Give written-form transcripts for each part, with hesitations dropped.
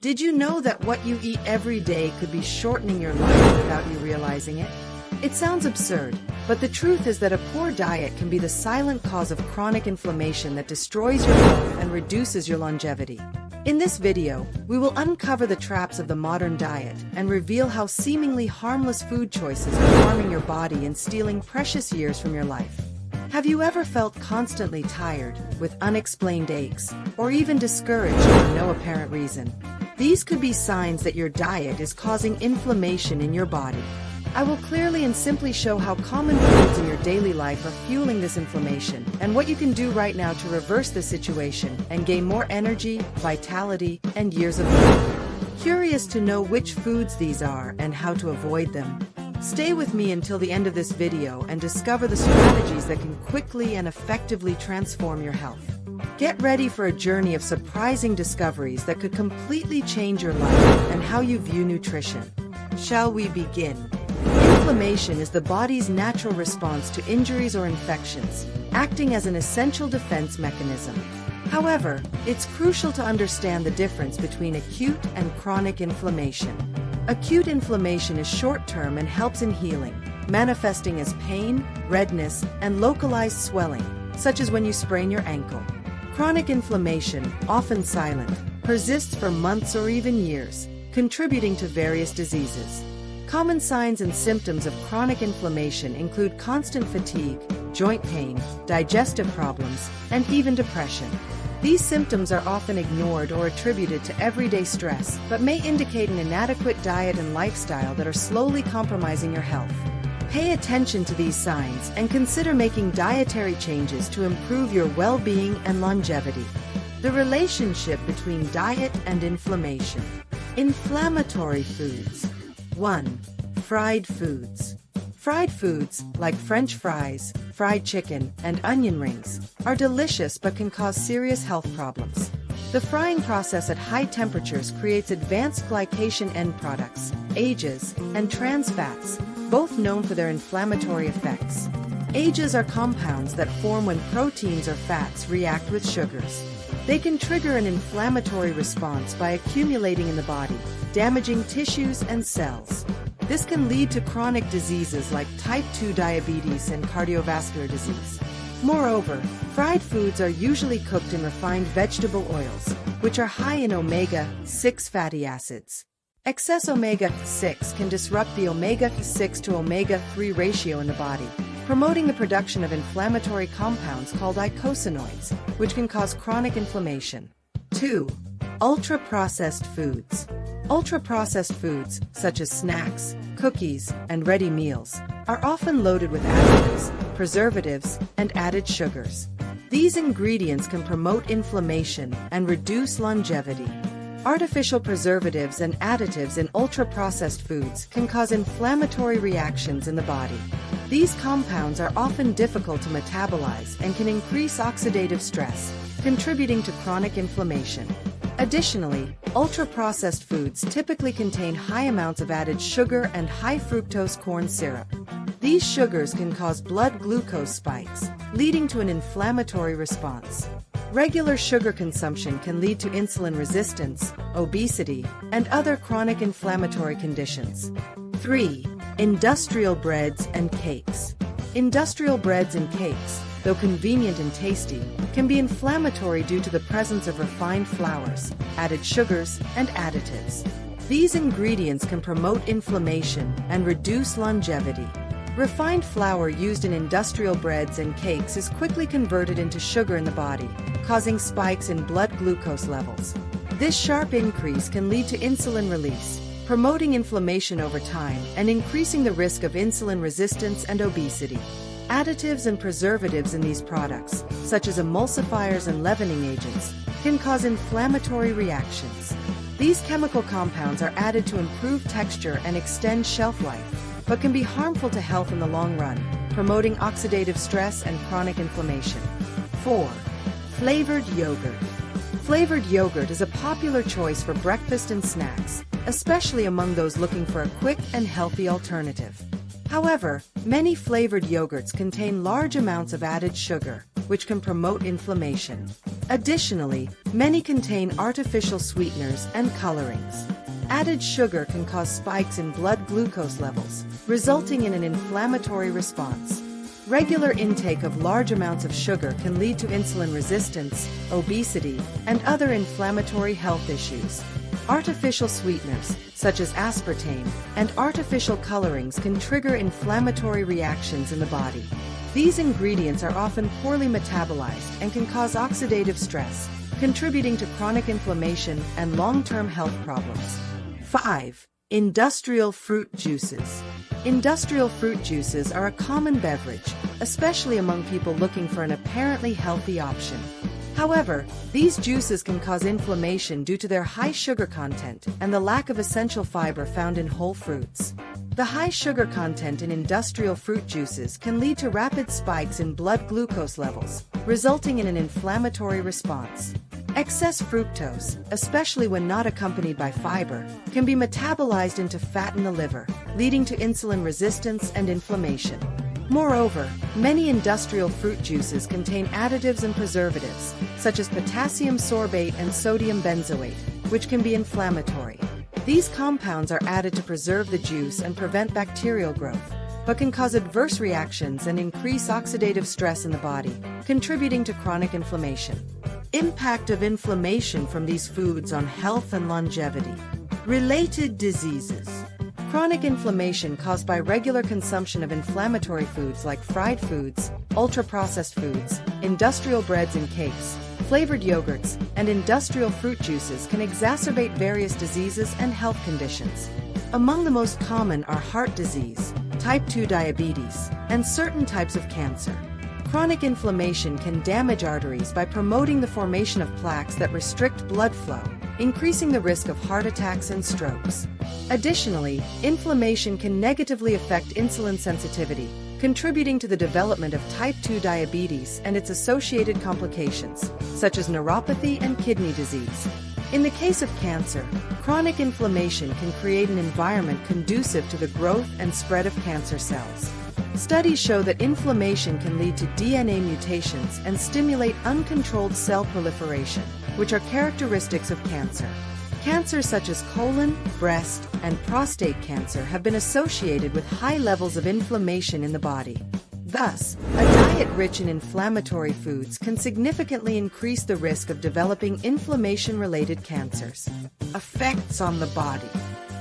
Did you know that what you eat every day could be shortening your life without you realizing it? It sounds absurd, but the truth is that a poor diet can be the silent cause of chronic inflammation that destroys your health and reduces your longevity. In this video, we will uncover the traps of the modern diet and reveal how seemingly harmless food choices are harming your body and stealing precious years from your life. Have you ever felt constantly tired, with unexplained aches, or even discouraged for no apparent reason? These could be signs that your diet is causing inflammation in your body. I will clearly and simply show how common foods in your daily life are fueling this inflammation and what you can do right now to reverse the situation and gain more energy, vitality, and years of life. Curious to know which foods these are and how to avoid them? Stay with me until the end of this video and discover the strategies that can quickly and effectively transform your health. Get ready for a journey of surprising discoveries that could completely change your life and how you view nutrition. Shall we begin? Inflammation is the body's natural response to injuries or infections, acting as an essential defense mechanism. However, it's crucial to understand the difference between acute and chronic inflammation. Acute inflammation is short-term and helps in healing, manifesting as pain, redness, and localized swelling, such as when you sprain your ankle. Chronic inflammation, often silent, persists for months or even years, contributing to various diseases. Common signs and symptoms of chronic inflammation include constant fatigue, joint pain, digestive problems, and even depression. These symptoms are often ignored or attributed to everyday stress, but may indicate an inadequate diet and lifestyle that are slowly compromising your health. Pay attention to these signs and consider making dietary changes to improve your well-being and longevity. The relationship between diet and inflammation. Inflammatory foods. 1. Fried foods. Fried foods, like French fries, fried chicken, and onion rings, are delicious but can cause serious health problems. The frying process at high temperatures creates advanced glycation end products, AGEs, and trans fats, both known for their inflammatory effects. AGEs are compounds that form when proteins or fats react with sugars. They can trigger an inflammatory response by accumulating in the body, damaging tissues and cells. This can lead to chronic diseases like type 2 diabetes and cardiovascular disease. Moreover, fried foods are usually cooked in refined vegetable oils, which are high in omega-6 fatty acids. Excess omega-6 can disrupt the omega-6 to omega-3 ratio in the body, promoting the production of inflammatory compounds called eicosanoids, which can cause chronic inflammation. 2. Ultra-processed foods. Ultra-processed foods, such as snacks, cookies, and ready meals, are often loaded with additives, preservatives, and added sugars. These ingredients can promote inflammation and reduce longevity. Artificial preservatives and additives in ultra-processed foods can cause inflammatory reactions in the body. These compounds are often difficult to metabolize and can increase oxidative stress, contributing to chronic inflammation. Additionally, ultra-processed foods typically contain high amounts of added sugar and high fructose corn syrup. These sugars can cause blood glucose spikes, leading to an inflammatory response. Regular sugar consumption can lead to insulin resistance, obesity, and other chronic inflammatory conditions. 3. Industrial breads and cakes. Industrial breads and cakes, though convenient and tasty, can be inflammatory due to the presence of refined flours, added sugars, and additives. These ingredients can promote inflammation and reduce longevity. Refined flour used in industrial breads and cakes is quickly converted into sugar in the body, causing spikes in blood glucose levels. This sharp increase can lead to insulin release, promoting inflammation over time and increasing the risk of insulin resistance and obesity. Additives and preservatives in these products, such as emulsifiers and leavening agents, can cause inflammatory reactions. These chemical compounds are added to improve texture and extend shelf life, but can be harmful to health in the long run, promoting oxidative stress and chronic inflammation. 4. Flavored yogurt. Flavored yogurt is a popular choice for breakfast and snacks, especially among those looking for a quick and healthy alternative. However, many flavored yogurts contain large amounts of added sugar, which can promote inflammation. Additionally, many contain artificial sweeteners and colorings. Added sugar can cause spikes in blood glucose levels, resulting in an inflammatory response. Regular intake of large amounts of sugar can lead to insulin resistance, obesity, and other inflammatory health issues. Artificial sweeteners, such as aspartame, and artificial colorings can trigger inflammatory reactions in the body. These ingredients are often poorly metabolized and can cause oxidative stress, contributing to chronic inflammation and long-term health problems. 5. Industrial fruit juices. Industrial fruit juices are a common beverage, especially among people looking for an apparently healthy option. However, these juices can cause inflammation due to their high sugar content and the lack of essential fiber found in whole fruits. The high sugar content in industrial fruit juices can lead to rapid spikes in blood glucose levels, resulting in an inflammatory response. Excess fructose, especially when not accompanied by fiber, can be metabolized into fat in the liver, leading to insulin resistance and inflammation. Moreover, many industrial fruit juices contain additives and preservatives, such as potassium sorbate and sodium benzoate, which can be inflammatory. These compounds are added to preserve the juice and prevent bacterial growth, but can cause adverse reactions and increase oxidative stress in the body, contributing to chronic inflammation. Impact of inflammation from these foods on health and longevity. Related diseases. Chronic inflammation caused by regular consumption of inflammatory foods like fried foods, ultra-processed foods, industrial breads and cakes, flavored yogurts, and industrial fruit juices can exacerbate various diseases and health conditions. Among the most common are heart disease, type 2 diabetes, and certain types of cancer. Chronic inflammation can damage arteries by promoting the formation of plaques that restrict blood flow, increasing the risk of heart attacks and strokes. Additionally, inflammation can negatively affect insulin sensitivity, contributing to the development of type 2 diabetes and its associated complications, such as neuropathy and kidney disease. In the case of cancer, chronic inflammation can create an environment conducive to the growth and spread of cancer cells. Studies show that inflammation can lead to DNA mutations and stimulate uncontrolled cell proliferation, which are characteristics of cancer. Cancers such as colon, breast, and prostate cancer have been associated with high levels of inflammation in the body. Thus, a diet rich in inflammatory foods can significantly increase the risk of developing inflammation-related cancers. Effects on the body.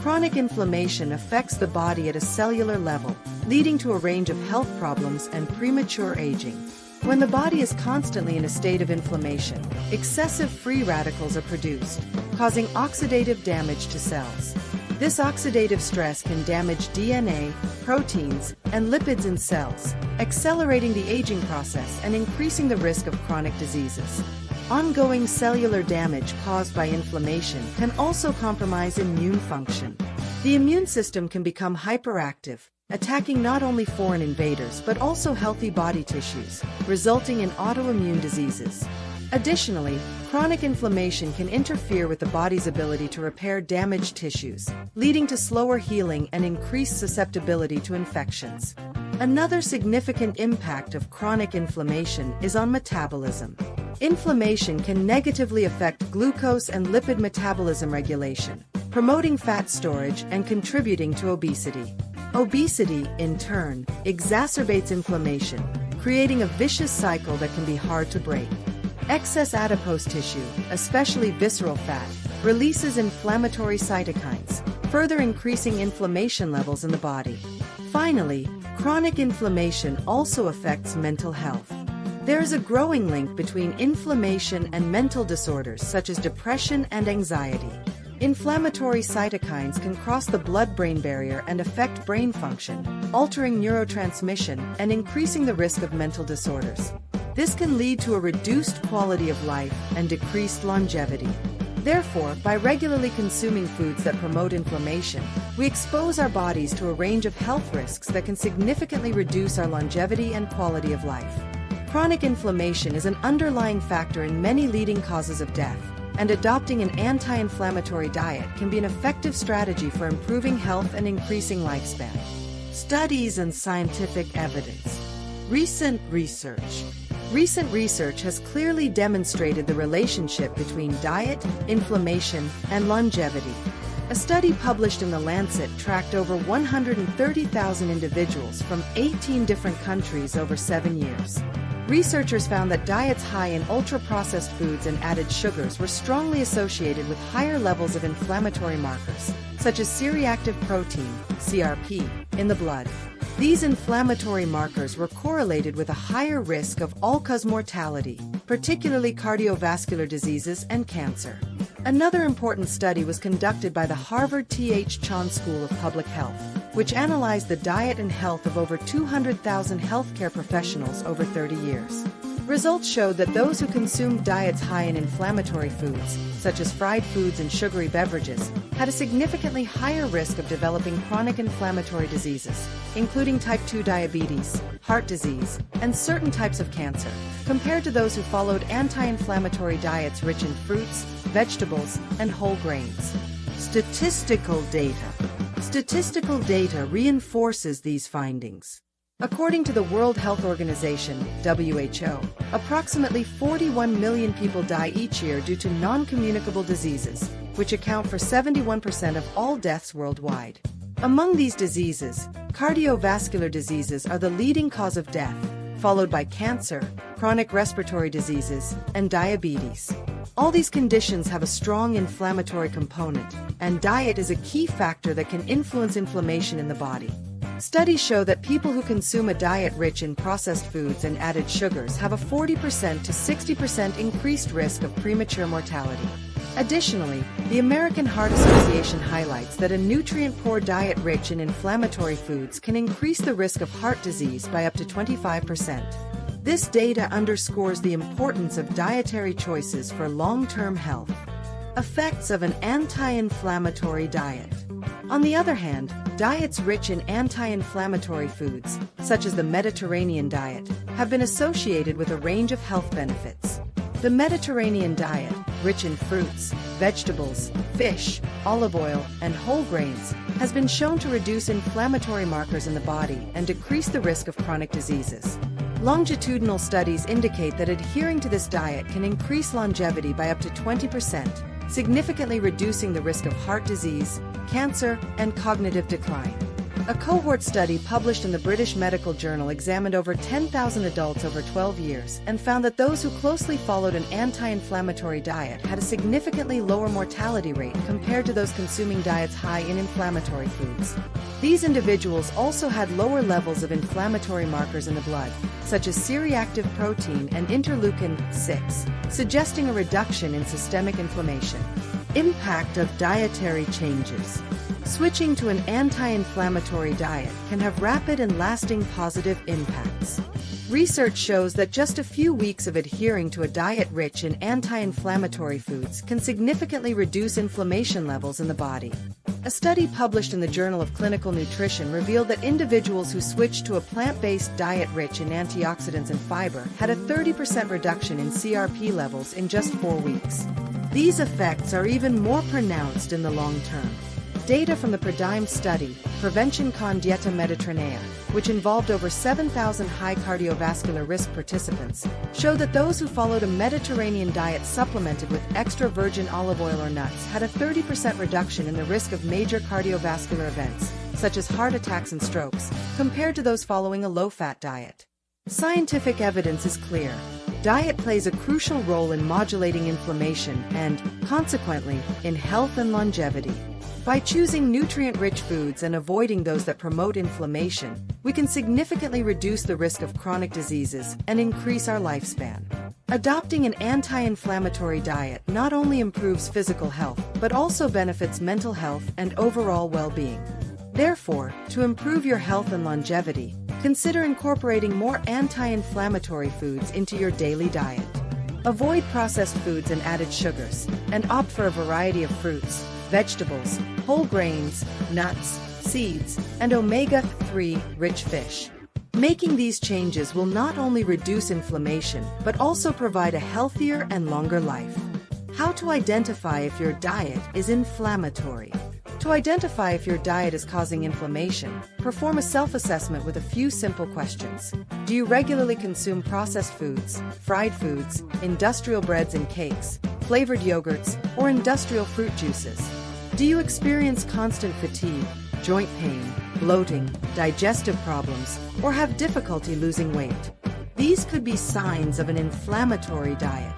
Chronic inflammation affects the body at a cellular level, leading to a range of health problems and premature aging. When the body is constantly in a state of inflammation, excessive free radicals are produced, causing oxidative damage to cells. This oxidative stress can damage DNA, proteins, and lipids in cells, accelerating the aging process and increasing the risk of chronic diseases. Ongoing cellular damage caused by inflammation can also compromise immune function. The immune system can become hyperactive, attacking not only foreign invaders but also healthy body tissues, resulting in autoimmune diseases. Additionally, chronic inflammation can interfere with the body's ability to repair damaged tissues, leading to slower healing and increased susceptibility to infections. Another significant impact of chronic inflammation is on metabolism. Inflammation can negatively affect glucose and lipid metabolism regulation, promoting fat storage and contributing to obesity. Obesity, in turn, exacerbates inflammation, creating a vicious cycle that can be hard to break. Excess adipose tissue, especially visceral fat, releases inflammatory cytokines, further increasing inflammation levels in the body. Finally, chronic inflammation also affects mental health. There is a growing link between inflammation and mental disorders such as depression and anxiety. Inflammatory cytokines can cross the blood-brain barrier and affect brain function, altering neurotransmission and increasing the risk of mental disorders. This can lead to a reduced quality of life and decreased longevity. Therefore, by regularly consuming foods that promote inflammation, we expose our bodies to a range of health risks that can significantly reduce our longevity and quality of life. Chronic inflammation is an underlying factor in many leading causes of death, and adopting an anti-inflammatory diet can be an effective strategy for improving health and increasing lifespan. Studies and scientific evidence. Recent research. Recent research has clearly demonstrated the relationship between diet, inflammation, and longevity. A study published in The Lancet tracked over 130,000 individuals from 18 different countries over 7 years. Researchers found that diets high in ultra-processed foods and added sugars were strongly associated with higher levels of inflammatory markers, such as C-reactive protein, CRP, in the blood. These inflammatory markers were correlated with a higher risk of all-cause mortality, particularly cardiovascular diseases and cancer. Another important study was conducted by the Harvard T.H. Chan School of Public Health, which analyzed the diet and health of over 200,000 healthcare professionals over 30 years. Results showed that those who consumed diets high in inflammatory foods, such as fried foods and sugary beverages, had a significantly higher risk of developing chronic inflammatory diseases, including type 2 diabetes, heart disease, and certain types of cancer, compared to those who followed anti-inflammatory diets rich in fruits, vegetables, and whole grains. Statistical data. Statistical data reinforces these findings. According to the World Health Organization, WHO, approximately 41 million people die each year due to non-communicable diseases, which account for 71% of all deaths worldwide. Among these diseases, cardiovascular diseases are the leading cause of death, followed by cancer, chronic respiratory diseases, and diabetes. All these conditions have a strong inflammatory component, and diet is a key factor that can influence inflammation in the body. Studies show that people who consume a diet rich in processed foods and added sugars have a 40% to 60% increased risk of premature mortality. Additionally, the American Heart Association highlights that a nutrient-poor diet rich in inflammatory foods can increase the risk of heart disease by up to 25%. This data underscores the importance of dietary choices for long-term health. Effects of an anti-inflammatory diet. On the other hand, diets rich in anti-inflammatory foods, such as the Mediterranean diet, have been associated with a range of health benefits. The Mediterranean diet, rich in fruits, vegetables, fish, olive oil, and whole grains, has been shown to reduce inflammatory markers in the body and decrease the risk of chronic diseases. Longitudinal studies indicate that adhering to this diet can increase longevity by up to 20%, significantly reducing the risk of heart disease, cancer, and cognitive decline. A cohort study published in the British Medical Journal examined over 10,000 adults over 12 years and found that those who closely followed an anti-inflammatory diet had a significantly lower mortality rate compared to those consuming diets high in inflammatory foods. These individuals also had lower levels of inflammatory markers in the blood, such as C-reactive protein and interleukin-6, suggesting a reduction in systemic inflammation. Impact of dietary changes. Switching to an anti-inflammatory diet can have rapid and lasting positive impacts. Research shows that just a few weeks of adhering to a diet rich in anti-inflammatory foods can significantly reduce inflammation levels in the body. A study published in the Journal of Clinical Nutrition revealed that individuals who switched to a plant-based diet rich in antioxidants and fiber had a 30% reduction in CRP levels in just 4 weeks. These effects are even more pronounced in the long term. Data from the PREDIME study, Prevention con Dieta Mediterranea, which involved over 7,000 high cardiovascular risk participants, showed that those who followed a Mediterranean diet supplemented with extra virgin olive oil or nuts had a 30% reduction in the risk of major cardiovascular events, such as heart attacks and strokes, compared to those following a low-fat diet. Scientific evidence is clear. Diet plays a crucial role in modulating inflammation and, consequently, in health and longevity. By choosing nutrient-rich foods and avoiding those that promote inflammation, we can significantly reduce the risk of chronic diseases and increase our lifespan. Adopting an anti-inflammatory diet not only improves physical health, but also benefits mental health and overall well-being. Therefore, to improve your health and longevity, consider incorporating more anti-inflammatory foods into your daily diet. Avoid processed foods and added sugars, and opt for a variety of fruits, vegetables, whole grains, nuts, seeds, and omega-3 rich fish. Making these changes will not only reduce inflammation, but also provide a healthier and longer life. How to identify if your diet is inflammatory. To identify if your diet is causing inflammation, perform a self-assessment with a few simple questions. Do you regularly consume processed foods, fried foods, industrial breads and cakes, flavored yogurts, or industrial fruit juices? Do you experience constant fatigue, joint pain, bloating, digestive problems, or have difficulty losing weight? These could be signs of an inflammatory diet.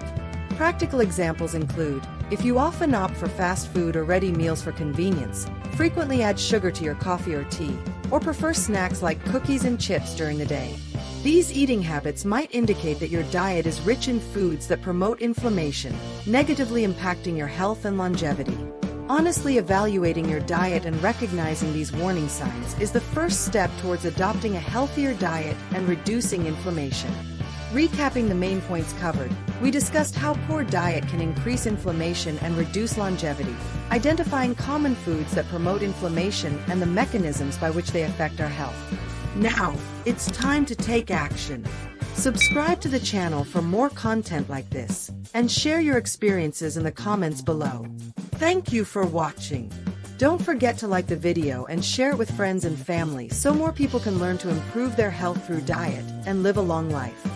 Practical examples include, if you often opt for fast food or ready meals for convenience, frequently add sugar to your coffee or tea, or prefer snacks like cookies and chips during the day. These eating habits might indicate that your diet is rich in foods that promote inflammation, negatively impacting your health and longevity. Honestly evaluating your diet and recognizing these warning signs is the first step towards adopting a healthier diet and reducing inflammation. Recapping the main points covered, we discussed how poor diet can increase inflammation and reduce longevity, identifying common foods that promote inflammation and the mechanisms by which they affect our health. Now, it's time to take action. Subscribe to the channel for more content like this, and share your experiences in the comments below. Thank you for watching. Don't forget to like the video and share it with friends and family so more people can learn to improve their health through diet and live a long life.